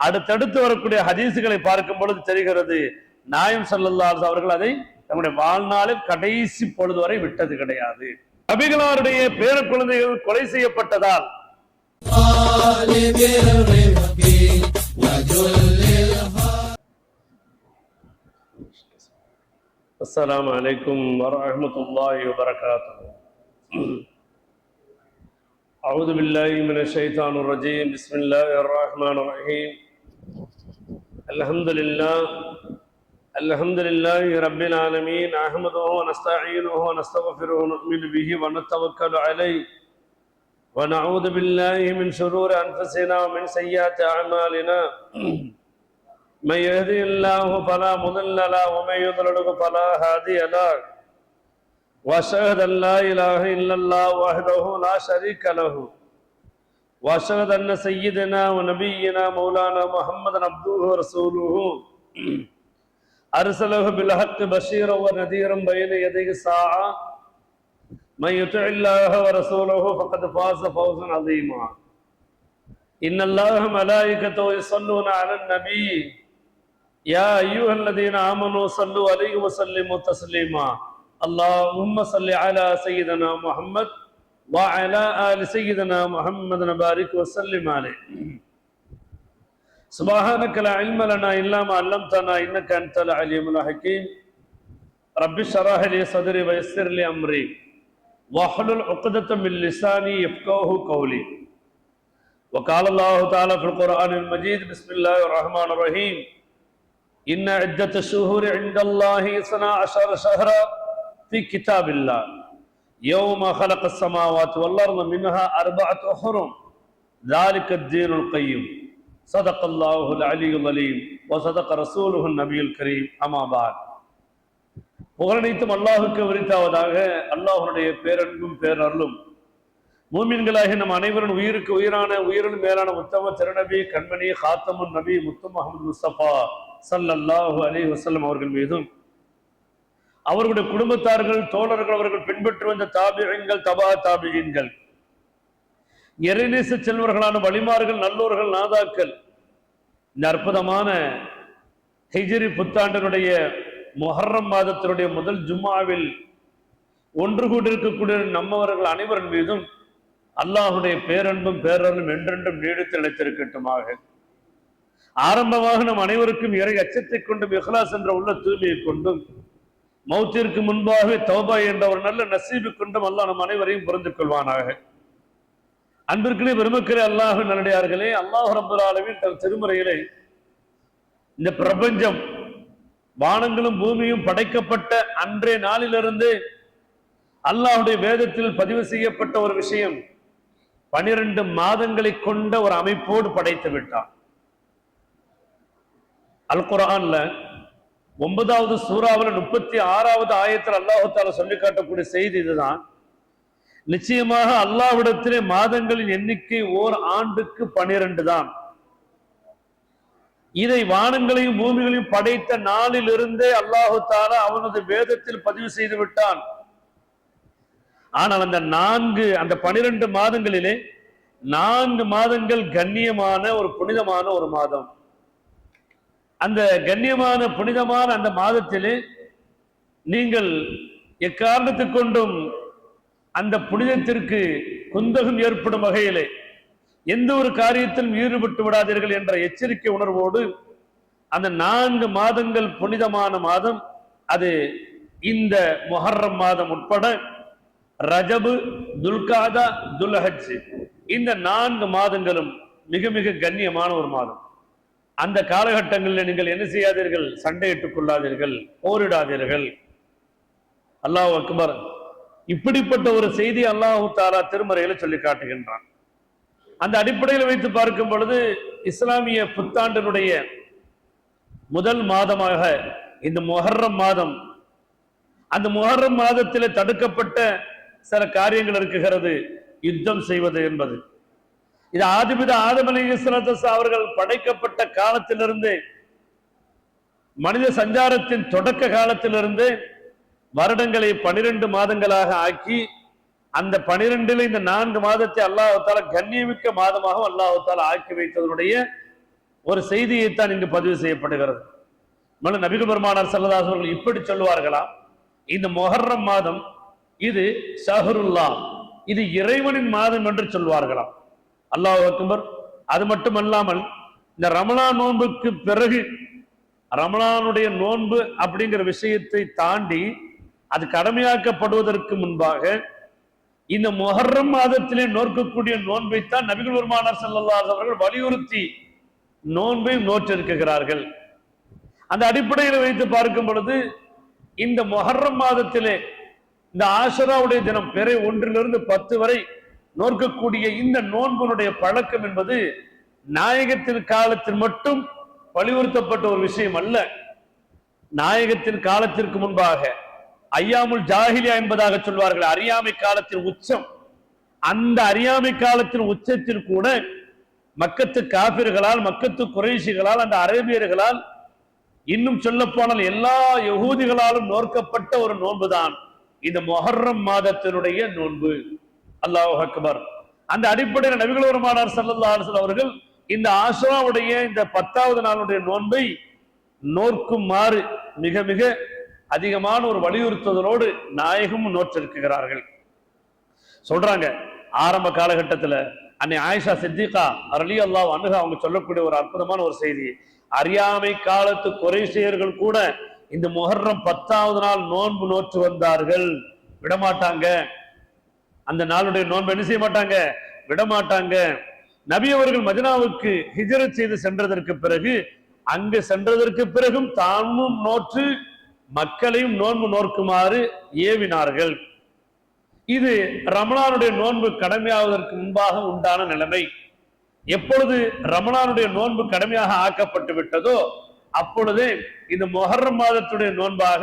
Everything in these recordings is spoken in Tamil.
அடுத்தடுத்து வரக்கூடிய ஹதீசுகளை பார்க்கும் பொழுது தெரிகிறது நாயம் ஸல்லல்லாஹு அலைஹி அவர்கள் அதை நம்முடைய வாழ்நாளில் கடைசி பொழுது வரை விட்டது கிடையாது. நபிகளாருடைய பேர குழந்தைகள் கொலை செய்யப்பட்டதால் அஸ்ஸலாமு அலைக்கும் வரஹ்மத்துல்லாஹி வபரகாத்துஹு. அஊது பில்லாஹி மினஷ் ஷைத்தானிர் ரஜீம். பிஸ்மில்லாஹிர் ரஹ்மானிர் ரஹீம். அல்ஹம்துலில்லாஹி ரப்பில் ஆலமீன். அஹ்மதுஹு வ நஸ்தஈனுஹு வ நஸ்தக்ஃபிருஹு வ நு'மினு பிஹி வ நத்தவக்கலு அலைஹி வ நஊது பில்லாஹி மின் ஷுரூரி அன்ஃபுஸினா வ மின் ஸய்யிஆத்தி அஅமாலினா. من يهدي الله فلا مضل له ومن يضلل فلا هادي له واشهد ان لا اله الا الله وحده لا شريك له واشهد ان سيدنا ونبينا مولانا محمدا عبده ورسوله ارسله بالحق بشيرا ونذيرا بين يدي الساعه من يطع الله ورسوله فقد فاز فوزا عظيما. ان الله ملائكته يصلون على النبي يا أيها الذين آمنوا صلوا عليه وسلموا تسليما. اللهم صل على سيدنا محمد وعلى آل سيدنا محمد وبارك وسلم عليه. سبحانك لا علم لنا إلا ما علمتنا إنك أنت العليم الحكيم. رب اشرح لي صدري ويسر لي أمري واحلل عقدة من لساني يفقهوا قولي. وقال الله تعالى في القرآن المجيد بسم الله الرحمن الرحيم. إن عدة الشهور عند الله 12 شهرا في كتاب الله يوم خلق السماوات والأرض منها 4 حرم ذلك الدين القيم. صدق الله العلي العليم وصدق رسوله النبي الكريم. أما بعد. புகழனைத்தும் அல்லாஹுக்கு உரித்தாவதாக. அல்லாஹ்வுடைய பேரன்பும் பேரருளும் மூமின்களாகிய நம் அனைவரும் உயிருக்கு உயிரான உயிரிலும் மேலான உத்தம திருநபி கண்மணி ஹாத்தமுன் நபி முத்து முஹம்மது முஸ்தபா ஸல்லல்லாஹு அலைஹி வஸல்லம் அவர்கள் மீதும் அவர்களுடைய குடும்பத்தார்கள் தோழர்கள் அவர்கள் பின்பற்றி வந்த தாபிஈன்கள் தபா தாபிஈன்கள் இறைநேச செல்வர்களான வலிமார்கள் நல்லோர்கள் நாதாக்கள் இந்த அற்புதமான ஹிஜ்ரி புத்தாண்டினுடைய முஹர்ரம் மாதத்தினுடைய முதல் ஜும்மாவில் ஒன்று கூடியிருக்கக்கூடிய நம்மவர்கள் அனைவரின் மீதும் அல்லாஹுடைய பேரன்பும் பேரன்பும் என்றென்றும் நீடித்து நிலைத்திருக்கட்டுமாக. ஆரம்பமாக நம் அனைவருக்கும் இறை அச்சத்தை கொண்டும் இஹ்லாஸ் என்ற உள்ள தூய்மையை கொண்டும் மௌத்திற்கு முன்பாகவே தௌபா என்ற ஒரு நல்ல நசீபு கொண்டும் அல்லாஹ் நம் அனைவரையும் புரிந்து கொள்வானாக. அன்பிற்குள்ளே பெருமக்களே, அல்லாஹ் நல்லடியார்களே, அல்லாஹ் ரப்பல் ஆலமீன் தன் திருமறையிலே இந்த பிரபஞ்சம் வானங்களும் பூமியும் படைக்கப்பட்ட அன்றைய நாளிலிருந்து அல்லாஹ்வுடைய வேதத்தில் பதிவு செய்யப்பட்ட ஒரு விஷயம் 12 மாதங்களை கொண்ட ஒரு அமைப்போடு படைத்து விட்டான். அல் குர்ஆன்ல 9வது சூறாவுல 36வது ஆயத்தில் அல்லாஹ் தஆலா சொல்லி காட்டக்கூடிய செய்தி இதுதான். நிச்சயமாக அல்லாஹ்விடத்திலே மாதங்களின் எண்ணிக்கை ஓர் ஆண்டுக்கு 12 தான். இதை வானங்களையும் பூமிகளையும் படைத்த நாளிலிருந்தே அல்லாஹ் தஆலா அவனது வேதத்தில் பதிவு செய்து விட்டான். ஆனால் அந்த 12 மாதங்களிலே 4 மாதங்கள் கண்ணியமான ஒரு புனிதமான ஒரு மாதம். அந்த கண்ணியமான புனிதமான அந்த மாதத்திலே நீங்கள் எக்காரணத்துக் கொண்டும் அந்த புனிதத்திற்கு குந்தகம் ஏற்படும் வகையிலே எந்த ஒரு காரியத்திலும் ஈடுபட்டு விடாதீர்கள் என்ற எச்சரிக்கை உணர்வோடு அந்த 4 மாதங்கள் புனிதமான மாதம் அது இந்த முஹர்ரம் மாதம் உட்பட ரஜபு, துல்காதா, துல்ஹஜ் இந்த 4 மாதங்களும் மிக மிக கண்ணியமான ஒரு மாதம். அந்த காலகட்டங்களில் நீங்கள் என்ன செய்யாதீர்கள்? சண்டையிட்டுக் கொள்ளாதீர்கள், போரிடாதீர்கள். அல்லாஹ் அக்பர். இப்படிப்பட்ட ஒரு செய்தி அல்லாஹ் தஆலா திருமறையில சொல்லி காட்டுகின்றான். அந்த அடிப்படையில் வைத்து பார்க்கும் பொழுது இஸ்லாமிய புத்தாண்டினுடைய முதல் மாதமாக இந்த முஹர்ரம் மாதம், அந்த முஹர்ரம் மாதத்தில் தடுக்கப்பட்ட சில காரியங்கள் இருக்குகிறது. யுத்தம் செய்வது என்பது இது ஆதம் அலைஹிஸ்ஸலாத்து அவர்கள் படைக்கப்பட்ட காலத்திலிருந்து மனித சஞ்சாரத்தின் தொடக்க காலத்திலிருந்து வருடங்களை 12 மாதங்களாக ஆக்கி அந்த 12ல் இந்த 4 மாதத்தை அல்லாஹ் தஆலா கண்ணியமிக்க மாதமாக அல்லாஹ் தஆலா ஆக்கி வைத்ததனுடைய ஒரு செய்தியைத்தான் இங்கு பதிவு செய்யப்படுகிறது. நபிகள் பெருமானார் ஸல்லல்லாஹு அலைஹி வஸல்லம் இப்படி சொல்லுவார்களா, இந்த முஹர்ரம் மாதம் இது ஷஹ்ருல்லா, இது இறைவனின் மாதம் என்று சொல்வார்களாம். அல்லாஹ் அக்பர். அது மட்டுமல்லாமல் இந்த ரமலான் நோன்புக்கு பிறகு, ரமலானுடைய நோன்பு அப்படிங்கிற விஷயத்தை தாண்டி அது கடமையாக்கப்படுவதற்கு முன்பாக இந்த முஹர்ரம் மாதத்திலே நோக்கக்கூடிய நோன்பைத்தான் நபிகள் பெருமானார் ஸல்லல்லாஹு அலைஹி வஸல்லம் அவர்கள் வலியுறுத்தி நோன்பை நோற்றிருக்கிறார்கள். அந்த அடிப்படையில் வைத்து பார்க்கும் பொழுது இந்த முஹர்ரம் மாதத்திலே இந்த ஆஷராவுடைய தினம் பிறை 1 to 10 வரை நோக்கக்கூடிய இந்த நோன்புடைய பழக்கம் என்பது நாயகத்தின் காலத்தில் மட்டும் வலியுறுத்தப்பட்ட ஒரு விஷயம் அல்ல. நாயகத்தின் காலத்திற்கு முன்பாக ஐயாமுல் ஜாஹிலியா என்பதாக சொல்வார்கள், அறியாமை காலத்தின் உச்சம். அந்த அறியாமை காலத்தின் உச்சத்தில் கூட மக்கத்து காபிர்களால், மக்கத்து குறைஷிகளால், அந்த அரேபியர்களால், இன்னும் சொல்ல போனால் எல்லா யகூதிகளாலும் நோக்கப்பட்ட ஒரு நோன்புதான் இந்த முஹர்ரம் மாதத்தினுடைய நோன்பு. அல்லாஹு அக்பர். அந்த அடிப்படையில் நபிகள் பெருமானார் ஸல்லல்லாஹு அலைஹி வஸல்லம் அவர்கள் இந்த ஆஷராவுடைய இந்த 10வது நாளுடைய நோன்பை நோக்குமாறு மிக மிக அதிகமான ஒரு வலியுறுத்துதலோடு நாயகமும் நோற்றிருக்கிறார்கள். சொல்றாங்க, ஆரம்ப காலகட்டத்தில் அன்னை ஆயிஷா சித்திகா ரலியல்லாஹு அன்ஹா அவங்க சொல்லக்கூடிய ஒரு அற்புதமான ஒரு செய்தி, அறியாமை காலத்து குறைஷியர்கள் கூட இந்த முஹர்ரம் 10வது நாள் நோன்பு நோற்று வந்தார்கள், விடமாட்டாங்க. அந்த நாளுடைய நோன்பு என்ன செய்ய மாட்டாங்க, விடமாட்டாங்க. நபி அவர்கள் மதீனாவுக்கு ஹிஜ்ரத் செய்து சென்றதற்கு பிறகு, அங்கு சென்றதற்கு பிறகும் தானும் நோற்று மக்களையும் நோன்பு நோக்குமாறு ஏவினார்கள். இது ரமலானுடைய நோன்பு கடமையாவதற்கு முன்பாக உண்டான நிலைமை. எப்பொழுது ரமலானுடைய நோன்பு கடமையாக ஆக்கப்பட்டு விட்டதோ அப்பொழுதே இந்த முஹர்ரம் மாதத்துடைய நோன்பாக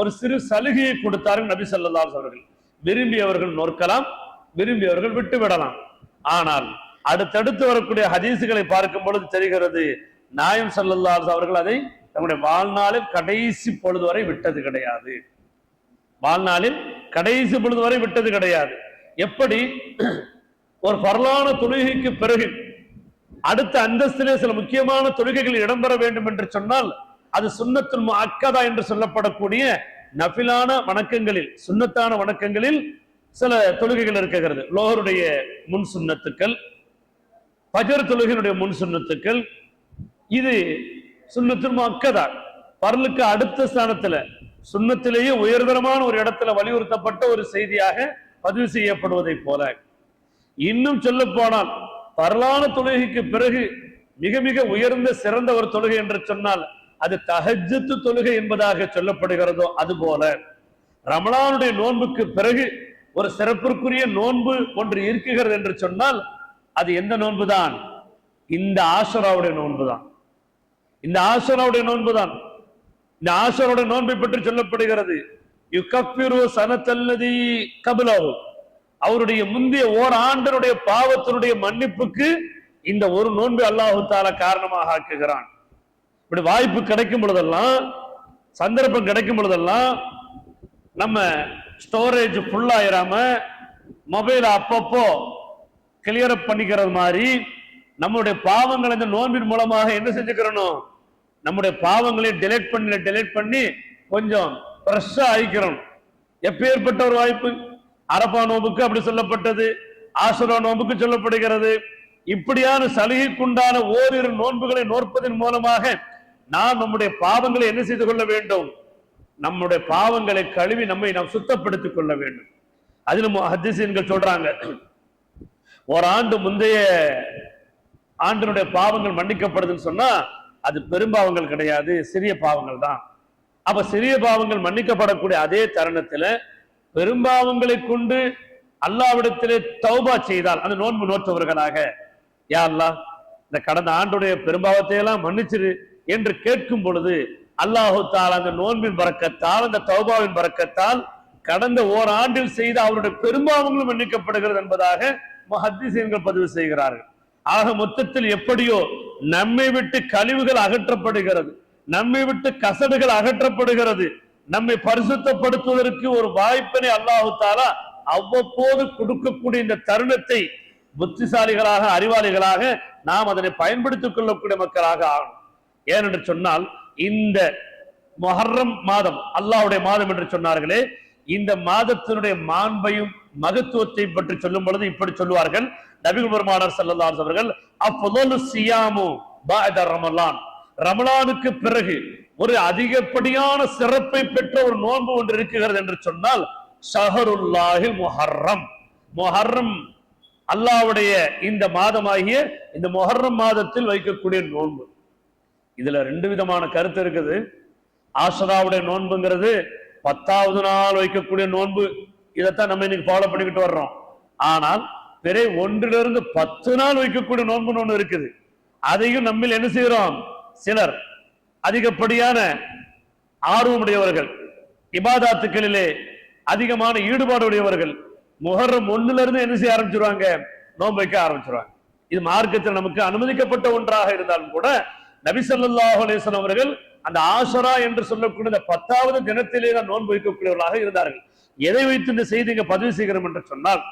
ஒரு சிறு சலுகையை கொடுத்தார்கள் நபி ஸல்லல்லாஹு அலைஹி வஸல்லம். விரும்பியவர்கள் நோக்கலாம், விரும்பியவர்கள் விட்டு விடலாம். ஆனால் அடுத்தடுத்து வரக்கூடிய ஹதீசுகளை பார்க்கும் பொழுது தெரிகிறது, நாயம் ஸல்லல்லாஹு அலைஹி அவர்கள் அதை தன்னுடைய வாழ்நாளில் கடைசி பொழுது வரை விட்டது கிடையாது. வாழ்நாளில் கடைசி பொழுது வரை விட்டது கிடையாது. எப்படி ஒரு பரலான தொழுகைக்கு பிறகு அடுத்த அந்தஸ்திலே சில முக்கியமான தொழுகைகள் இடம்பெற வேண்டும் என்று சொன்னால் அது சுன்னத்துல் முஅக்கதா என்று சொல்லப்படக்கூடிய நஃபிலான வணக்கங்களில், சுன்னத்தான வணக்கங்களில் சில தொழுகைகள் இருக்கிறது. லோஹருடைய முன் சுன்னத்துக்கள், ஃபஜ்ர் தொழுகையினுடைய முன் சுன்னத்துக்கள், இது சுன்னத்துல் முஅக்கதா, பர்லுக்கு அடுத்த ஸ்தானத்துல, சுன்னத்திலேயே உயர்தரமான ஒரு இடத்துல வலியுறுத்தப்பட்ட ஒரு செய்தியாக பதிவு செய்யப்படுவதை போல, இன்னும் சொல்ல போனால் பரலான தொழுகைக்கு பிறகு மிக மிக உயர்ந்த சிறந்த ஒரு தொழுகை என்று சொன்னால் அது தஹஜ்ஜுத் தொழுகை என்பதாக சொல்லப்படுகிறதோ அதுபோல ரமலானுடைய நோன்புக்கு பிறகு ஒரு சிறப்பிற்குரிய நோன்பு ஒன்று இருக்கிறது என்று சொன்னால் அது எந்த நோன்பு தான்? இந்த ஆஷராவுடைய நோன்பு தான். இந்த ஆஷராவுடைய நோன்பு தான். இந்த ஆஷராவுடைய நோன்பை பற்றி சொல்லப்படுகிறது, யுகஃபிரு சனத்தல்லதி கப்லஹு, அவருடைய முந்தைய ஓராண்டினுடைய பாவத்தினுடைய மன்னிப்புக்கு இந்த ஒரு நோன்பு அல்லாஹு தஆலா காரணமாக ஆக்குகிறான். இப்படி வாய்ப்பு கிடைக்கும் பொழுதெல்லாம், சந்தர்ப்பம் கிடைக்கும் பொழுதெல்லாம் நம்ம ஸ்டோரேஜ் ஃபுல்லாயிராம மொபைல் அப்பப்போ கிளியர் அப் பண்ணிக்கிறது மாதிரி நம்முடைய பாவங்களை இந்த நோன்பின் மூலமாக என்ன செஞ்சுக்கிறோம், நம்முடைய பாவங்களை டெலீட் பண்ணி கொஞ்சம் ஃப்ரெஷ்ஷா ஆயிக்கிறோம். எப்பேற்பட்ட ஒரு வாய்ப்பு! அரபா நோம்புக்கு அப்படி சொல்லப்பட்டது, ஆஷுரா நோம்புக்கு சொல்லப்படுகிறது. இப்படியான சலுகைக்குண்டான ஓரிரு நோன்புகளை நோற்பதன் மூலமாக நாம் நம்முடைய பாவங்களை என்ன செய்து கொள்ள வேண்டும், நம்முடைய பாவங்களை கழுவி நம்மை நாம் சுத்தப்படுத்திக் கொள்ள வேண்டும். அதிலும் ஹதீஸ்கள் சொல்றாங்க, ஒரு ஆண்டு முந்தைய ஆண்டினுடைய பாவங்கள் மன்னிக்கப்படுதுன்னு சொன்னா அது பெரும்பாவங்கள் கிடையாது, சிறிய பாவங்கள் தான். அப்ப சிறிய பாவங்கள் மன்னிக்கப்படக்கூடிய அதே தருணத்துல பெரும்பாவங்களை கொண்டு அல்லாஹ்விடத்திலே தௌபா செய்தால் அந்த நோன்பு நோற்றவர்களாக, யா அல்லாஹ் இந்த கடந்த ஆண்டுடைய பெரும்பாவத்தை எல்லாம் மன்னிச்சிரு என்று கேட்கும் பொழுது அல்லாஹு தஆலா அந்த நோன்பின் பரக்கத்தால், அந்த தௌபாவின் பரக்கத்தால் கடந்த ஓராண்டில் செய்த அவருடைய பெரும்பாவங்களும் மன்னிக்கப்படுகிறது என்பதாக முஹத்திஸீன்கள் பதிவு செய்கிறார்கள். ஆக மொத்தத்தில் எப்படியோ நம்மை விட்டு கழிவுகள் அகற்றப்படுகிறது, நம்மை விட்டு கசடுகள் அகற்றப்படுகிறது, நம்மை பரிசுத்தப்படுத்துவதற்கு ஒரு வாய்ப்பினை அல்லாஹு தஆலா அவ்வப்போது கொடுக்கக்கூடிய இந்த தருணத்தை புத்திசாலிகளாக, அறிவாளிகளாக நாம் அதனை பயன்படுத்திக் கொள்ளக்கூடிய மக்களாக ஆகணும். ஏனென்று சொன்னால், இந்த முஹர்ரம் மாதம் அல்லாஹ்வுடைய மாதம் என்று சொன்னார்களே, இந்த மாதத்தினுடைய மாண்பையும் மகத்துவத்தை பற்றி சொல்லும் பொழுது இப்படி சொல்லுவார்கள் நபிகள் பெருமானார் ஸல்லல்லாஹு அலைஹி அவர்கள், அஃதலு ஸியாமு பஅத ரமலான், ரமலானுக்கு பிறகு ஒரு அதிகப்படியான சிறப்பை பெற்ற ஒரு நோன்பு ஒன்று இருக்கிறது என்று சொன்னால் ஷஹருல்லாஹில் முஹர்ரம், முஹர்ரம் அல்லாஹ்வுடைய இந்த மாதமாகிய இந்த முஹர்ரம் மாதத்தில் வைக்கக்கூடிய நோன்பு. இதுல ரெண்டு விதமான கருத்து இருக்குது. ஆஷராவுடைய நோன்புங்கிறது 10வது நாள் வைக்கக்கூடிய நோன்பு, இதைத்தான் நம்ம இன்னைக்கு ஃபாலோ பண்ணிக்கிட்டு வர்றோம். ஆனால் பிறை 1 to 10 நாள் வைக்கக்கூடிய நோன்புன்னு ஒண்ணு இருக்குது. அதையும் நம்மில் என்ன செய்கிறோம், சிலர் அதிகப்படியான ஆர்வமுடையவர்கள், இபாதாத்துக்களிலே அதிகமான ஈடுபாடு உடையவர்கள் முஹர்ரம் 1 என்ன செய்ய ஆரம்பிச்சிருவாங்க, நோன்பு வைக்க ஆரம்பிச்சிருவாங்க. இது மார்க்கத்தில் நமக்கு அனுமதிக்கப்பட்ட ஒன்றாக இருந்தாலும் கூட நபி ஸல்லல்லாஹு அலைஹி வஸல்லம் அவர்கள் அந்த ஆஷரா என்று சொல்லக்கூடிய 10வது தினத்திலே தான் நோன்பு வைக்கக்கூடியவர்களாக இருந்தார்கள். எதை வைத்து இந்த செய்தி இங்க பதிவு செய்கிறோம் என்று சொன்னால்,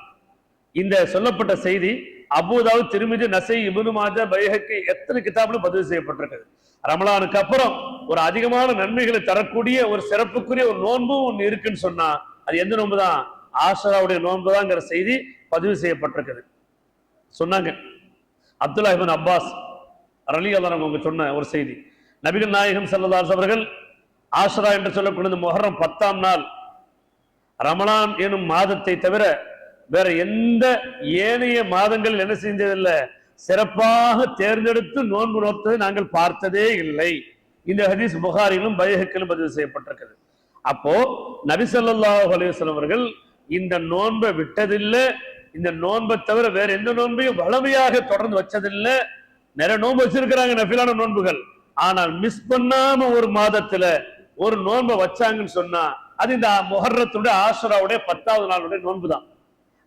இந்த சொல்லப்பட்ட செய்தி அபூதாவுத், திர்மிதி, நசை, இப்னு மாஜா, பைஹக்கி எத்தனை கிதாபுல பதிவு செய்யப்பட்டிருக்கிறது. ரமலானுக்கு அப்புறம் ஒரு அதிகமான நன்மைகளை தரக்கூடிய ஒரு சிறப்புக்குரிய ஒரு நோன்பு ஒன்று இருக்குன்னு சொன்னா அது எந்த நோன்பு தான், ஆஷராவுடைய நோன்பு தான்ங்கிற செய்தி பதிவு செய்யப்பட்டிருக்குது. சொன்னாங்க அப்துல்லாஹ் இப்னு அப்பாஸ் ரலியல்லாஹு அன்ஹு அவங்க சொன்ன ஒரு செய்தி, நபிகள் நாயகம் ஸல்லல்லாஹு அலைஹி அவர்கள் ஆஷரா என்று சொல்லக்கூடிய முஹர்ரம் 10ஆம் நாள் ரமலான் எனும் மாதத்தை தவிர வேற எந்த ஏனைய மாதங்கள் என்ன செஞ்சதில்லை, சிறப்பாக தேர்ந்தெடுத்து நோன்பு நோத்ததை நாங்கள் பார்த்ததே இல்லை. இந்த ஹதீஸ் புகாரிலும் பைஹக்கிலும் பதிவு செய்யப்பட்டிருக்கிறது. அப்போ நபி ஸல்லல்லாஹு அலைஹி வஸல்லம் அவர்கள் இந்த நோன்பை விட்டதில்லை, இந்த நோன்பை தவிர வேற எந்த நோன்பையும் வளமையாக தொடர்ந்து வச்சதில்லை. நிறைய நோன்பு வச்சிருக்கிறாங்க, நஃபிலான நோன்புகள். ஆனால் மிஸ் பண்ணாம ஒரு மாதத்துல ஒரு நோன்பை வச்சாங்கன்னு சொன்னா அது இந்த முஹர்ரத்துடைய ஆஷராவுடைய 10வது நாளுடைய நோன்பு தான்.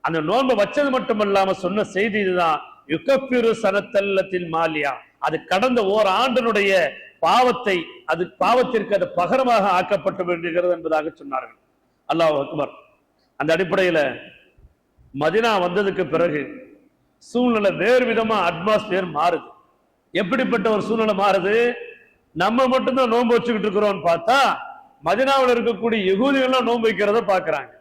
அந்த நோன்பை வச்சது மட்டுமல்லாம சொன்ன செய்தி இதுதான், யுகப்பிரு சனத்தல்லத்தில் மாலியா, அது கடந்த ஓராண்டினுடைய பாவத்தை, அது பாவத்திற்கு அது பகரமாக ஆக்கப்பட்டு வேண்டுகிறது என்பதாக சொன்னார்கள். அல்லாஹ் அக்பர். அந்த அடிப்படையில மதினா வந்ததுக்கு பிறகு சூழ்நிலை வேறு விதமா அட்மாஸ்பியர் மாறுது. எப்படிப்பட்ட ஒரு சூழ்நிலை மாறுது, நம்ம மட்டும்தான் நோன்பு வச்சுக்கிட்டு இருக்கிறோம்னு பார்த்தா மதினாவில் இருக்கக்கூடிய யகூதிகள்லாம் நோன்பு வைக்கிறத பாக்குறாங்க,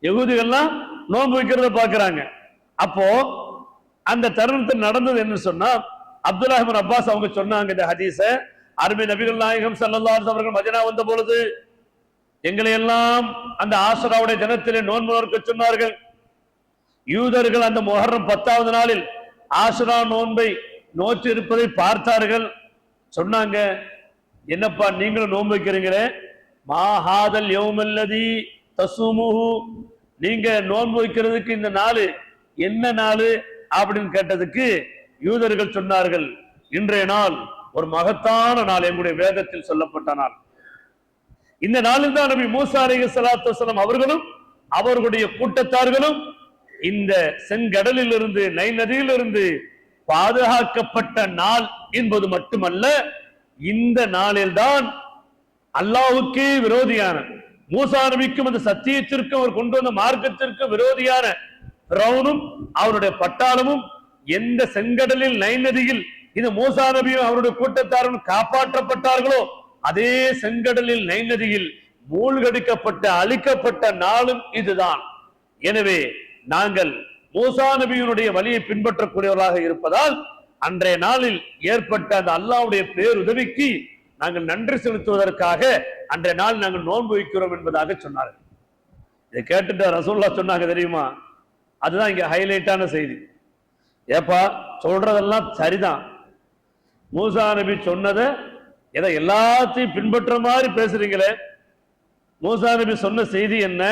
யகூதிகள்லாம் நோன்பு வைக்கிறத பாக்குறாங்க. அப்போ அந்த தருணத்தில் நடந்தது என்ன சொன்னா, அப்துல்லாஹ் இப்னு அப்பாஸ் அவங்க சொன்னாங்க இந்த ஹதீஸ, அருமை நபிகள் நாயகம் ஸல்லல்லாஹு அலைஹி அவர்கள் மதீனா வந்த பொழுது எங்களை எல்லாம் அந்த ஆஷராவுடைய தினத்திலே நோன்பு நோக்க சொன்னார்கள். யூதர்கள் அந்த முஹர்ரம் 10வது நாளில் ஆஷரா நோன்பை நோற்று இருப்பதை பார்த்தார்கள். சொன்னாங்க, என்னப்பா நீங்களும் நோன்பு வைக்கிறீங்களே, மாஹாதல் யௌமல்லதி தஸூமுஹு, நீங்க நோன்பு வைக்கிறதுக்கு இந்த நாள் என்ன நாள் அப்படின்னு கேட்டதுக்கு யூதர்கள் சொன்னார்கள், இன்றைய நாள் ஒரு மகத்தான நாள், எங்களுடைய வேதத்தில் சொல்லப்பட்ட நாள். இந்த நாளில் தான் நபி மூசா அலைஹிஸ்ஸலாத்து வஸலாம் அவர்களும் அவர்களுடைய கூட்டத்தார்களும் இந்த செங்கடலில் இருந்து, நைல் நதியிலிருந்து பாதுகாக்கப்பட்ட நாள் என்பது மட்டுமல்ல, இந்த நாளில் தான் அல்லாஹ்வுக்கே விரோதியான, மூசா நபிக்கும் அந்த சத்தியத்திற்கும் அவர் கொண்டு வந்த மார்க்கத்திற்கு விரோதியான ஃபிரௌனும் அவருடைய பட்டாளமும் எந்த செங்கடலில், நைல் நதியில் இந்த மூசா நபியும் அவருடைய கூட்டத்தாரும் காப்பாற்றப்பட்டார்களோ அதே செங்கடலில், நைல் நதியில் மூழ்கடிக்கப்பட்ட அழிக்கப்பட்ட நாளும் இதுதான். எனவே நாங்கள் மூசா நபியினுடைய வழியை பின்பற்றக்கூடியவர்களாக இருப்பதால் அன்றைய நாளில் ஏற்பட்ட அந்த அல்லாஹ்வுடைய பேருதவிக்கு நாங்கள் நன்றி செலுத்துவதற்காக அன்றைய நாள் நாங்கள் நோன்பு வைக்கிறோம் என்பதாக சொன்னார்கள். இதை கேட்டுட்டு ரசூலுல்லாஹ் சொன்னாங்க தெரியுமா, அதுதான் இங்க ஹைலைட்டான செய்தி. ஏப்பா சொல்றதெல்லாம் சரிதான், மூசா நபி சொன்னதை எதை எல்லாத்தையும் பின்பற்ற மாதிரி பேசுறீங்களே, மூசா நபி சொன்ன செய்தி என்ன,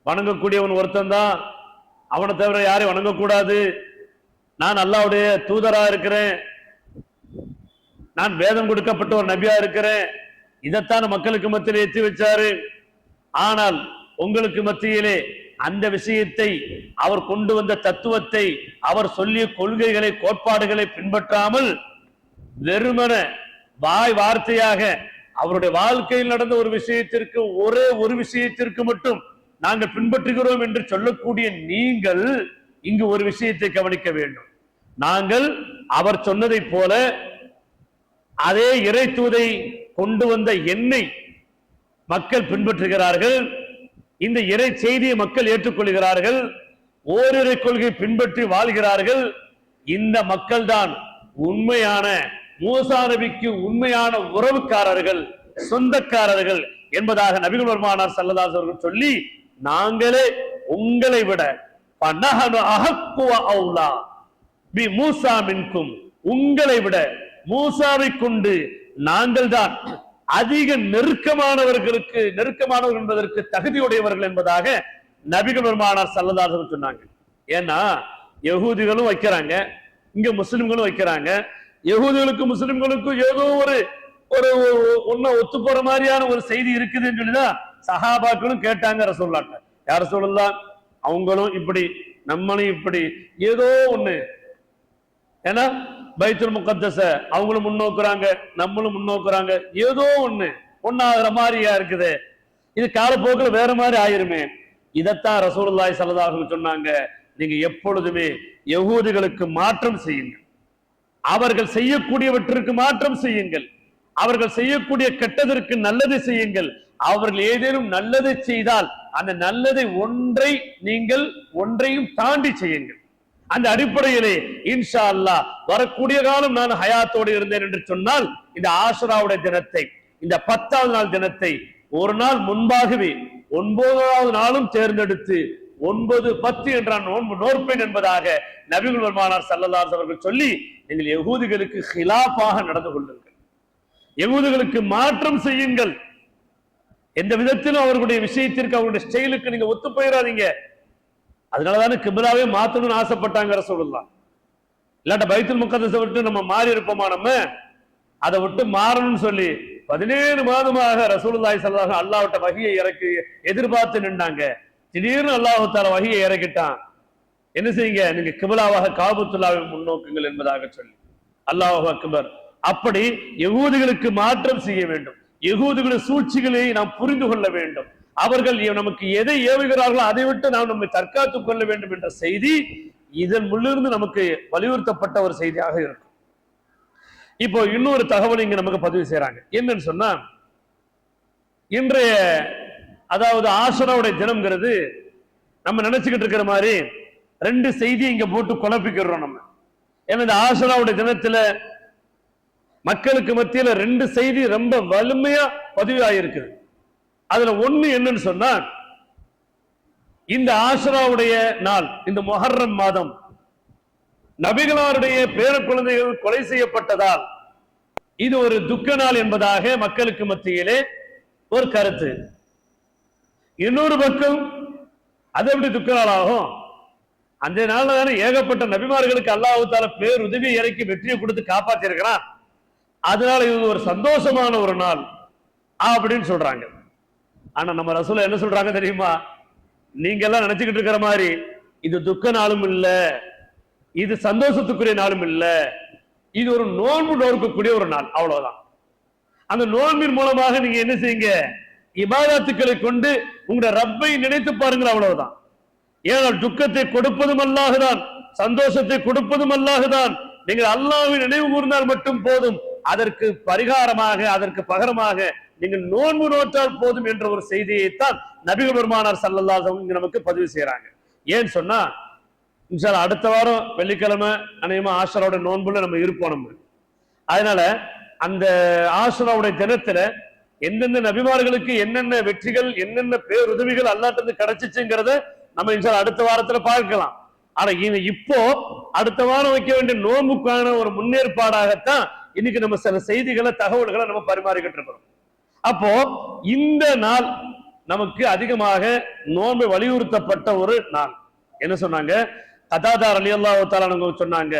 வணங்கக்கூடியவன் ஒருத்தன் தான், அவனை தவிர யாரையும் வணங்கக்கூடாது, நான் அல்லாஹ்வுடைய தூதரா இருக்கிறேன், நான் வேதம் கொடுக்கப்பட்ட ஒரு நபியா இருக்கிறேன், இதைத்தான் மக்களுக்கு மத்தியில் எத்தி வச்சாரு. ஆனால் உங்களுக்கு மத்தியிலே அந்த விஷயத்தை, அவர் கொண்டு வந்த தத்துவத்தை, அவர் சொல்லிய கொள்கைகளை, கோட்பாடுகளை பின்பற்றாமல் வெறுமன வாய் வார்த்தையாக அவருடைய வாழ்க்கையில் நடந்த ஒரு விஷயத்திற்கு, ஒரே ஒரு விஷயத்திற்கு மட்டும் நாங்கள் பின்பற்றுகிறோம் என்று சொல்லக்கூடிய நீங்கள் இங்கு ஒரு விஷயத்தை கவனிக்க வேண்டும். நாங்கள் அவர் சொன்னதை போல அதே இறை தூதை கொண்டு வந்த எண்ணெய் மக்கள் பின்பற்றுகிறார்கள், இந்த இறை செய்தியை மக்கள் ஏற்றுக்கொள்கிறார்கள், ஓரிரை கொள்கை பின்பற்றி வாழ்கிறார்கள். இந்த மக்கள் தான் உண்மையான மூசா நபிக்கு உண்மையான உறவுக்காரர்கள், சொந்தக்காரர்கள் என்பதாக நபிகள் பெருமானார் ஸல்லல்லாஹு அலைஹி வஸல்லம் சொல்லி, நாங்களே உங்களை விட மூசா மின்கும், உங்களை விட மூசாவை கொண்டு நாங்கள் தான் அதிக நெருக்கமானவர்கள் என்பதற்கு தகுதியுடையவர்கள் என்பதாக நபிகள் பெருமானார் ஸல்லல்லாஹு அலைஹி வஸல்லம் சொன்னாங்க. ஏன்னா யகூதிகளும் வைக்கிறாங்க, இங்க முஸ்லிம்களும் வைக்கிறாங்க. யகூதிகளுக்கும் முஸ்லிம்களுக்கும் ஏதோ ஒரு ஒன்ன ஒத்து போற மாதிரியான ஒரு செய்தி இருக்குதுன்னு சொல்லிதான் சஹாபாக்களும் கேட்டாங்க ரசூலுல்லாஹ்ட்ட. யார் ரசூலுல்லாஹ், அவங்களும் இப்படி நம்மளும் இப்படி ஏதோ ஒண்ணு, ஏன்னா பைத்துல் முகத்தஸ அவங்களும் முன்னோக்குறாங்க, நம்மளும் முன்னோக்குறாங்க, ஏதோ ஒன்னாகிற மாதிரியா இருக்குது, இது காலப்போக்கில் வேற மாதிரி ஆயிருமே. இதத்தான் ரசூலுல்லாஹி ஸல்லல்லாஹு அலைஹி வஸல்லம் சொன்னாங்க, நீங்க எப்பொழுதுமே யகூதிகளுக்கு மாற்றம் செய்யுங்கள், அவர்கள் செய்யக்கூடியவற்றிற்கு மாற்றம் செய்யுங்கள், அவர்கள் செய்யக்கூடிய கெட்டதற்கு நல்லதை செய்யுங்கள், அவர்கள் ஏதேனும் நல்லதை செய்தால் அந்த நல்லதை ஒன்றையும் தாண்டி செய்யுங்கள். அந்த அடிப்படையிலே இன்ஷா அல்லாஹ் வரக்கூடிய காலம் நான் ஹயாத்தோடு இருந்தேன் என்று சொன்னால், இந்த ஆஷுராவுடைய தினத்தை, இந்த 10வது நாள் தினத்தை ஒரு நாள் முன்பாகவே 9வது நாளும் தேர்ந்தெடுத்து 9-10 என்றான் நோற்பேன் என்பதாக நபிகள் பெருமானார் ஸல்லல்லாஹு அலைஹி அவர்கள் சொல்லி, நீங்கள் யகூதிகளுக்கு ஹிலாஃபாக நடந்து கொள்ளுங்கள், யகூதிகளுக்கு மாற்றம் செய்யுங்கள், எந்த விதத்திலும் அவர்களுடைய விஷயத்திற்கு அவருடைய ஸ்டைலுக்கு நீங்க ஒத்து போயிடாதீங்க. அதனாலதானே கிப்லாவே மாத்தணும்னு ஆசைப்பட்டாங்க ரசூலுல்லாஹ். இல்லாட்ட பைத்துல் முகத்தஸை விட்டு நம்ம மாறி இருப்போமா? நம்ம அதை விட்டு மாறணும்னு சொல்லி 17 மாதமாக ரசூலுல்லாஹி ஸல்லல்லாஹு அலைஹி வஸல்லம் அல்லாஹ்விட்ட வஹியை இறக்கி எதிர்பார்த்து நின்றாங்க. திடீர்னு அல்லாஹ் தஆலா வஹியை இறக்கிட்டான். என்ன செய்யுங்க, நீங்க கிப்லாவாக காபத்துல்லாவை முன்னோக்குங்கள் என்பதாக சொல்லி. அல்லாஹு அக்பர். அப்படி யகூதிகளுக்கு மாற்றம் செய்ய வேண்டும், யகூதிகளின் சூழ்ச்சிகளை நாம் புரிந்து கொள்ள வேண்டும், அவர்கள் நமக்கு எதை ஏவுகிறார்களோ அதை விட்டு நாம் நம்மை தற்காத்துக் கொள்ள வேண்டும் என்ற செய்தி இதன் முன்னிருந்து நமக்கு வலியுறுத்தப்பட்ட ஒரு செய்தியாக இருக்கும். இப்போ இன்னொரு தகவல் இங்க நமக்கு பதிவு செய்யறாங்க. என்னன்னு சொன்னா, இன்றைய அதாவது ஆஷுராவுடைய தினம்ங்கிறது நம்ம நினைச்சுக்கிட்டு இருக்கிற மாதிரி 2 செய்தி இங்க போட்டு குழப்பிக்கிறோம் நம்ம. ஏன்னா இந்த ஆஷுராவுடைய தினத்துல மக்களுக்கு மத்தியில 2 செய்தி ரொம்ப வலிமையா பதிவாயிருக்குது. அதுல ஒண்ணு என்னன்னு சொன்னா, இந்த ஆஷுராவுடைய நாள், இந்த முஹர்ரம் மாதம் நபிகளாருடைய பேர குழந்தைகள் கொலை செய்யப்பட்டதால் இது ஒரு துக்க நாள் என்பதாக மக்களுக்கு மத்தியிலே ஒரு கருத்து. இன்னொரு பக்கம் அது எப்படி துக்க நாள் ஆகும்? அந்த நாள்ல தானே ஏகப்பட்ட நபிமார்களுக்கு அல்லாஹ் தஆலா பேர் உதவி இறக்கி வெற்றியை கொடுத்து காப்பாற்றி இருக்கிறான், அதனால இது ஒரு சந்தோஷமான ஒரு நாள் அப்படின்னு சொல்றாங்க. ஆனா நம்ம ரசூல் என்ன சொல்றாங்க தெரியுமா? நீங்க எல்லாம் நினைச்சுக்கிட்டு இருக்கிற மாதிரி இது துக்க நாளும் இல்ல, இது சந்தோஷத்துக்குரிய நாளும் இல்ல, இது ஒரு நோன்பு நோக்கக்கூடிய ஒரு நாள், அவ்வளவுதான். அந்த நோன்பின் மூலமாக நீங்க என்ன செய்யுங்க, இபாதத்துக்களை கொண்டு உங்களுடைய ரப்பை நினைத்து பாருங்கள், அவ்வளவுதான். ஏனால் துக்கத்தை கொடுப்பதும் அல்லாஹ்தான், சந்தோஷத்தை கொடுப்பதும் அல்லாஹ்தான். நீங்கள் அல்லாஹ்வை நினைவு கூர்ந்தால் மட்டும் போதும், அதற்கு பரிகாரமாக, அதற்கு பகரமாக நீங்கள் நோன்பு நோற்றால் போதும் என்ற ஒரு செய்தியைத்தான் நபிகள் பெருமானார் ஸல்லல்லாஹு அலைஹி வஸல்லம் நமக்கு பதிவு செய்யறாங்க. ஏன்னு சொன்னா, இன்ஷா அல்லாஹ் அடுத்த வாரம் வெள்ளிக்கிழமை அநேகமா ஆஷுராவுடைய நோன்புல நம்ம இருப்போம் நம்ம. அதனால அந்த ஆஷுராவுடைய தினத்துல எந்தெந்த நபிமார்களுக்கு என்னென்ன வெற்றிகள், என்னென்ன பேருதவிகள் அல்லாஹ்ட்ட கிடைச்சிச்சுங்கிறத நம்ம இன்ஷா அல்லாஹ் அடுத்த வாரத்துல பார்க்கலாம். ஆனா இப்போ அடுத்த வாரம் வைக்க வேண்டிய நோன்புக்கான ஒரு முன்னேற்பாடாகத்தான் இன்னைக்கு நம்ம சில செய்திகளை, தகவல்களை நம்ம பரிமாறிக்கிட்டு இருக்கிறோம். அப்போ இந்த நாள் நமக்கு அதிகமாக நோன்பை வலியுறுத்தப்பட்ட ஒரு நாள். என்ன சொன்னாங்க? கதாதா ரலியல்லாஹு தஆலா அன்ஹு சொன்னாங்க,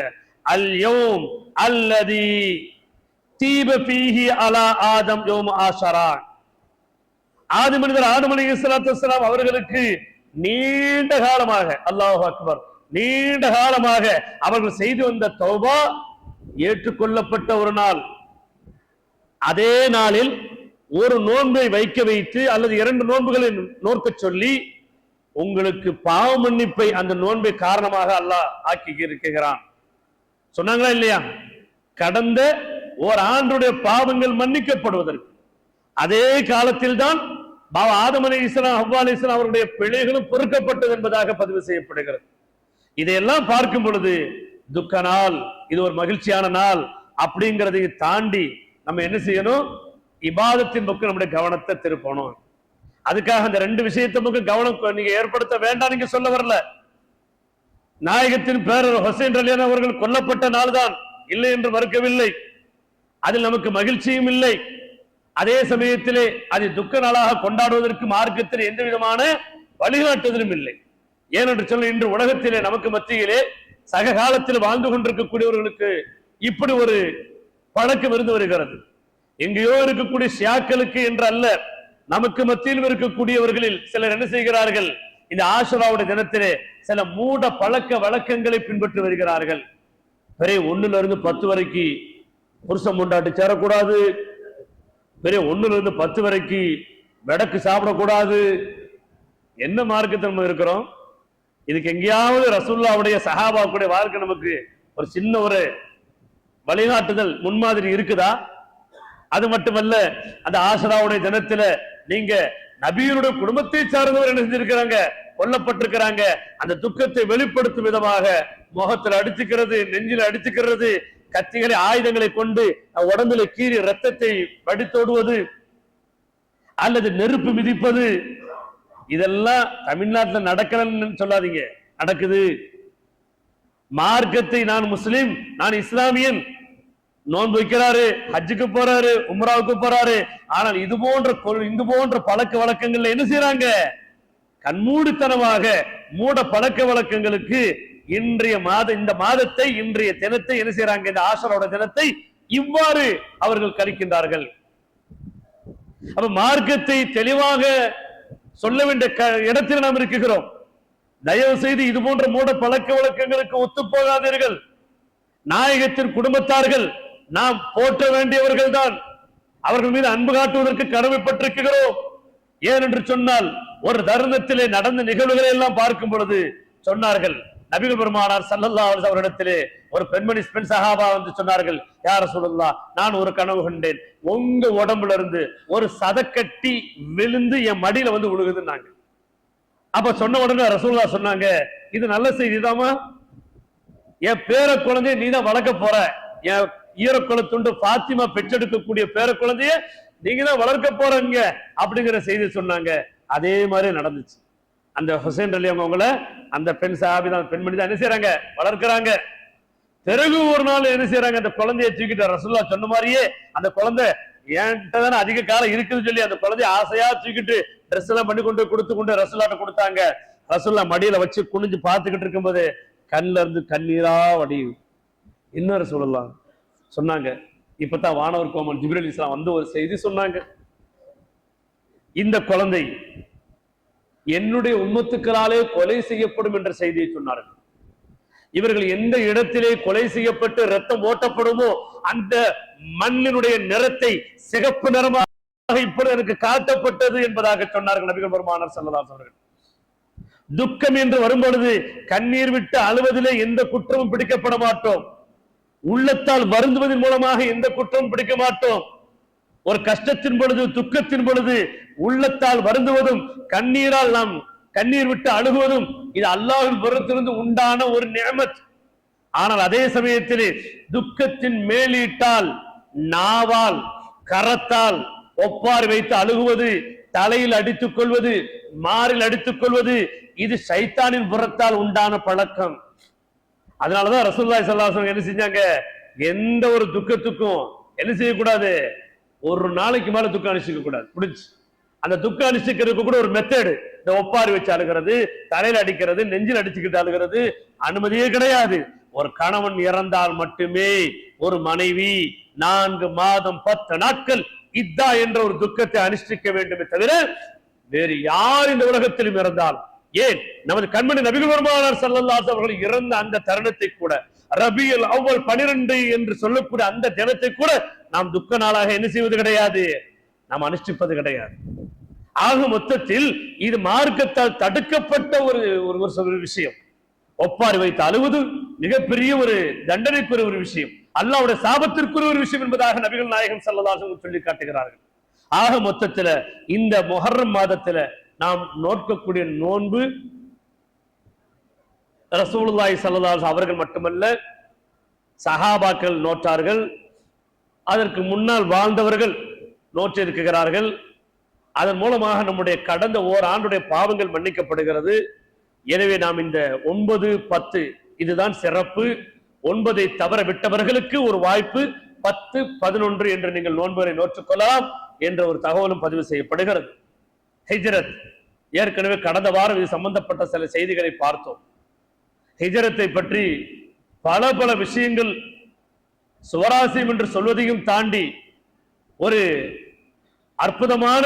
அல் யௌம் அல்லதி தீப ஃபீஹி அலா ஆதம் யௌம் ஆஷரா. ஆதம் அலைஹிஸ்ஸலாத்து வஸ்ஸலாம் அவர்களுக்கு நீண்ட காலமாக, அல்லாஹு அக்பர், நீண்ட காலமாக அவர்கள் செய்து வந்த தௌபா ஏற்றுக்கொள்ளப்பட்ட ஒரு நாள். அதே நாளில் ஒரு நோன்பை வைக்க வைத்து அல்லது 2 நோன்புகளை நோக்க சொல்லி உங்களுக்கு பாவ மன்னிப்பை அந்த நோன்பை காரணமாக அல்லாஹ் ஆக்கி இருக்கிறான். சொன்னாங்களா இல்லையா? கடந்த ஓர் ஆண்டுடைய பாவங்கள் மன்னிக்கப்படுவதற்கு அதே காலத்தில் தான் பாபா ஆதம் அலைஹிஸ்ஸலாம் ஹவ்வா அலைஹிஸ்ஸலாம் அவருடைய பிழைகளும் பொறுக்கப்பட்டது என்பதாக பதிவு செய்யப்படுகிறது. இதையெல்லாம் பார்க்கும் பொழுது துக்க நாள், இது ஒரு மகிழ்ச்சியான நாள் அப்படிங்கிறதை தாண்டி நம்ம என்ன செய்யணும்? இபாதத்தின் பக்கம் நம்முடைய கவனத்தை திருப்பணும். அதுக்காக அந்த ரெண்டு விஷயத்தை பக்கம் கவனம் நீங்க ஏற்படுத்த வேண்டாம் நீங்க சொல்ல வரல. நாயகத்தின் பேரர் ஹுசைன் ரலியல்லாஹு அவர்கள் கொல்லப்பட்ட நாள் தான், இல்லை என்று மறுக்கவில்லை. அதில் நமக்கு மகிழ்ச்சியும் இல்லை. அதே சமயத்திலே அதை துக்க நாளாக கொண்டாடுவதற்கு மார்க்கத்தில் எந்த விதமான வழிகாட்டுதலும் இல்லை. ஏனென்று சொல்ல இன்று உலகத்திலே நமக்கு மத்தியிலே சக காலத்தில் வாழ்ந்து கொண்டிருக்கக்கூடியவர்களுக்கு இப்படி ஒரு பழக்கம் இருந்து வருகிறது. எங்கேயோ இருக்கக்கூடிய ஷியாக்களுக்கு என்று அல்ல, நமக்கு மத்தியில் இருக்கக்கூடியவர்களில் சிலர் என்ன செய்கிறார்கள்? இந்த ஆஷுராவுடைய தினத்திலே சில மூட பழக்க வழக்கங்களை பின்பற்றி வருகிறார்கள். பெரிய 1ல இருந்து 10 வரைக்கும் புருஷன் முண்டாட்டி சேரக்கூடாது, பெரிய 1ல இருந்து 10 வரைக்கும் விடக்கு சாப்பிடக்கூடாது. என்ன மார்க்கத்தில் நம்ம இருக்கிறோம்? இதுக்கு எங்கேயாவது ரசூலுல்லாஹ்வுடைய சஹாபாவுடைய வாழ்க்கை நமக்கு ஒரு சின்ன ஒரு வழிகாட்டுதல் முன்மாதிரி இருக்குதா? அது மட்டுமல்ல, அந்த ஆஷுராவுடைய தினத்துல நீங்க நபியினுடைய குடும்பத்தை சார்ந்தவர் என்ன செஞ்சிருக்கிறாங்க? கொல்லப்பட்டிருக்கிறாங்க. அந்த துக்கத்தை வெளிப்படுத்தும் விதமாக முகத்தில் அடிச்சுக்கிறது, நெஞ்சில் அடிச்சுக்கிறது, கத்திகளை ஆயுதங்களை கொண்டு உடம்புல கீறி ரத்தத்தை வடித்தோடுவது அல்லது நெருப்பு மிதிப்பது, இதெல்லாம் தமிழ்நாட்டில் நடக்கலன்னு சொல்லாதீங்க, நடக்குது. மார்க்கத்தை நான் முஸ்லிம், நான் இஸ்லாமியன், நோன்பு வைக்கிறாரு, ஹஜ்ஜுக்கு போறாரு, உம்ராவுக்கு போறாரு, ஆனால் இது போன்ற பழக்க வழக்கங்கள்ல என்ன செய்யறாங்க? கண்மூடித்தனமாக மூட பழக்க வழக்கங்களுக்கு இந்த மாதத்தை, இன்றைய தினத்தை என்ன செய்யறாங்க? இந்த ஆஷுராவுடைய தினத்தை இவ்வாறு அவர்கள் கழிக்கின்றார்கள். அப்ப மார்க்கத்தை தெளிவாக சொல்ல வேண்டிய இடத்தில் நாம் இருக்கிறோம். தயவு செய்து இது போன்ற மூட பழக்க வழக்கங்களுக்கு ஒத்து போகாதீர்கள். நாயகத்தின் குடும்பத்தார்கள் நாம் போற்ற வேண்டியவர்கள் தான், அவர்கள் மீது அன்பு காட்டுவதற்கு கடமைப்பட்டிருக்கிறோம். ஏனென்று சொன்னால் ஒரு தருணத்திலே நடந்த நிகழ்வுகளை எல்லாம் பார்க்கும் பொழுது சொன்னார்கள், நபிகள் பெருமானார் ஸல்லல்லாஹு அலைஹி வஸல்லம் அவரிடத்திலே ஒரு பெண் சஹாபா வந்து சொன்னார்கள், யா ரசூலுல்லாஹ், நான் ஒரு கனவு கண்டேன், உங்க உடம்புல இருந்து ஒரு சதக்கட்டி விழுந்து என் மடியில வந்து விழுகுதுன்னாங்க. அப்ப சொன்ன உடனே ரசூலுல்லாஹ் சொன்னாங்க, இது நல்ல செய்திதாமா, என் பேர குழந்தைய நீ தான் வளர்க்க போற, என் ஈரக்குளத்துண்டு பாத்திமா பெற்றெடுக்கக்கூடிய பேர குழந்தைய நீங்க தான் வளர்க்க போறீங்க அப்படிங்கிற செய்தி சொன்னாங்க. அதே மாதிரி நடந்துச்சு. அந்த ஹுசைன் ரலியல்லாஹு அவங்கள அந்த பெண் சஹாபி தான், பெண்மணி தான் என்ன செய்யறாங்க? வளர்க்கிறாங்க. பிறகு ஒரு நாள் என்ன செய்யறாங்க? அந்த குழந்தைய தூக்கிட்டு ரசூலுல்லாஹ் சொன்ன மாதிரியே அந்த குழந்தை என்கிட்ட தானே அதிக காலம் இருக்குன்னு சொல்லி அந்த குழந்தைய ஆசையா தூக்கிட்டு ட்ரெஸ் எல்லாம் பண்ணி கொண்டு கொடுத்து கொண்டு ரசூலுல்லாஹ்ட்ட கொடுத்தாங்க. ரசூலுல்லாஹ் மடியில வச்சு குனிஞ்சு பார்த்துக்கிட்டு இருக்கும்போது கண்ணுல இருந்து கண்ணீரா வடியும். இன்னொரு சொல்லலாம் சொன்னாங்க, இப்பதான் வானவர் கோமன் ஜிப்ரீல் அலைஹிஸ்ஸலாம் வந்து ஒரு செய்தி சொன்னாங்க, இந்த குழந்தை என்னுடைய உம்மத்துக்களாலே கொலை செய்யப்படும் என்ற செய்தியை சொன்னார்கள். இவர்கள் எந்த இடத்திலே கொலை செய்யப்பட்டு ரத்தம் ஓட்டப்படுமோ அந்த மண்ணினுடைய நிறத்தை சிகப்பு நிறமாக இப்பொழுது எனக்கு காட்டப்பட்டது என்பதாக சொன்னார்கள் நபிகள் பெருமானார் ஸல்லல்லாஹு அலைஹி வஸல்லம். துக்கம் என்று வரும்பொழுது கண்ணீர் விட்டு அழுவதிலே எந்த குற்றமும் பிடிக்கப்பட மாட்டோம். உள்ளத்தால் வருந்துவதன் மூலமாக எந்த குற்றமும் பிடிக்க மாட்டோம். ஒரு கஷ்டத்தின் பொழுது, துக்கத்தின் பொழுது உள்ளத்தால் வருந்துவதும் கண்ணீரால் நாம் கண்ணீர் விட்டு அழுகுவதும் இது அல்லாஹ்வின் புறத்திலிருந்து உண்டான ஒரு நிஅமத். ஆனால் அதே சமயத்திலே துக்கத்தின் மேலீட்டால், நாவால், கரத்தால் ஒப்பாரி வைத்து அழுகுவது, தலையில் அடித்துக் கொள்வது, மாரில் அடித்துக் கொள்வது, இது ஷைத்தானின் புறத்தால் உண்டான பழக்கம். அதனாலதான் ரசூலுல்லாஹி ஸல்லல்லாஹு அலைஹி வஸல்லம் என்ன செஞ்சாங்க? எந்த ஒரு துக்கத்துக்கும் என்ன செய்யக்கூடாது? ஒரு நாளைக்கு மேல துக்கம் அனுஷ்டிக்க கூடாது. முடிஞ்சு. அந்த துக்கம் அனுஷ்டிக்கிறதுக்கு கூட ஒரு மெத்தடு, இந்த ஒப்பாரி வச்சு அழுகிறது, தலையில அடிக்கிறது, நெஞ்சில் அடிச்சுக்கிட்டு அழுகிறது அனுமதியே கிடையாது. ஒரு கணவன் இறந்தால் மட்டுமே ஒரு மனைவி 4 மாதம் 10 நாட்கள் இத்தா என்ற ஒரு துக்கத்தை அனுஷ்டிக்க வேண்டுமே தவிர வேறு யார் இந்த உலகத்திலும் இறந்தால், ஏன் நமது கண்மணி நபிகள் பெருமானார் ஸல்லல்லாஹு அலைஹி வஸல்லம் அவர்கள் இறந்த அந்த தருணத்தை கூட, ரபியுல் அவ்வல் 12 என்று சொல்லக்கூடிய அந்த தினத்தை கூட நாம் துக்க நாளாக என்ன செய்வது கிடையாது, நாம் அனுஷ்டிப்பது கிடையாது. ஆக மொத்தத்தில் இது மார்க்கத்தால் தடுக்கப்பட்ட ஒரு விஷயம். ஒப்பாரி வைத்து அழுவது மிகப்பெரிய ஒரு தண்டனைக்குரிய ஒரு விஷயம், அல்லாஹ்வுடைய சாபத்திற்குரிய ஒரு விஷயம் என்பதாக நபிகள் நாயகம் ஸல்லல்லாஹு அலைஹி வஸல்லம் சொல்லி காட்டுகிறார்கள். ஆக மொத்தத்துல இந்த முஹர்ரம் மாதத்துல நாம் நோக்கக்கூடிய நோன்பு ரசூலுல்லாஹி ஸல்லல்லாஹு அலைஹி வஸல்லம் அவர்கள் மட்டுமல்ல, சஹாபாக்கள் நோற்றார்கள், அதற்கு முன்னால் வாழ்ந்தவர்கள் நோற்றிருக்கிறார்கள். அதன் மூலமாக நம்முடைய கடந்த ஓராண்டுடைய பாவங்கள் மன்னிக்கப்படுகிறது. எனவே நாம் இந்த 9, 10 இதுதான் சிறப்பு. 9 தவற விட்டவர்களுக்கு ஒரு வாய்ப்பு 10, 11 என்று நீங்கள் நோன்புகளை நோற்றுக்கொள்ளலாம் என்ற ஒரு தகவலும் பதிவு செய்யப்படுகிறது. ஹிஜ்ரத், ஏற்கனவே கடந்த வாரம் இது சம்பந்தப்பட்ட சில செய்திகளை பார்த்தோம். ஹிஜ்ரத்தை பற்றி பல விஷயங்கள் சுவராசியம் என்று சொல்வதையும் தாண்டி ஒரு அற்புதமான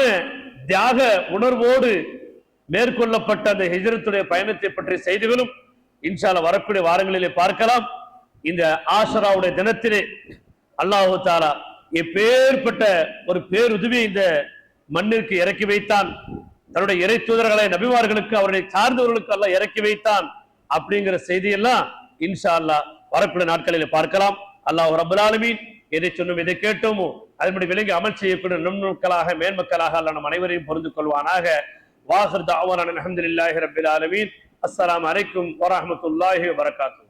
தியாக உணர்வோடு மேற்கொள்ளப்பட்ட அந்த ஹிஜ்ரத்துடைய பயணத்தை பற்றிய செய்திகளும் இன்ஷா அல்லாஹ் வரக்கூடிய வாரங்களிலே பார்க்கலாம். இந்த ஆஷராவுடைய தினத்திலே அல்லாஹ் தஆலா எப்பேற்பட்ட ஒரு பேருதவியை இந்த மண்ணிற்கு இறக்கி வைத்தான், தன்னுடைய இறை தூதர்களை நபிமார்களுக்கு அவர்களை சார்ந்தவர்களுக்கு அல்லாஹ் இறக்கி வைத்தான் அப்படிங்கிற செய்தியெல்லாம் இன்ஷா அல்லாஹ் வரக்கூடிய நாட்களிலே பார்க்கலாம். அல்லாஹ் ரப்பல் ஆலமீன் எதை சொன்னோம் எதை கேட்டோமோ அதன்படி விளங்கி அமல் செய்யக்கூடிய நுண்மக்களாக மேன்மக்களாக அல்லாஹ் நம் அனைவரையும் புரிந்து கொள்வானாக. வாஹிர் தஅவானா அல்ஹம்துலில்லாஹி ரப்பில் ஆலமீன். அஸ்ஸலாமு அலைக்கும் வரஹ்மத்துல்லாஹி வபரகாத்துஹு.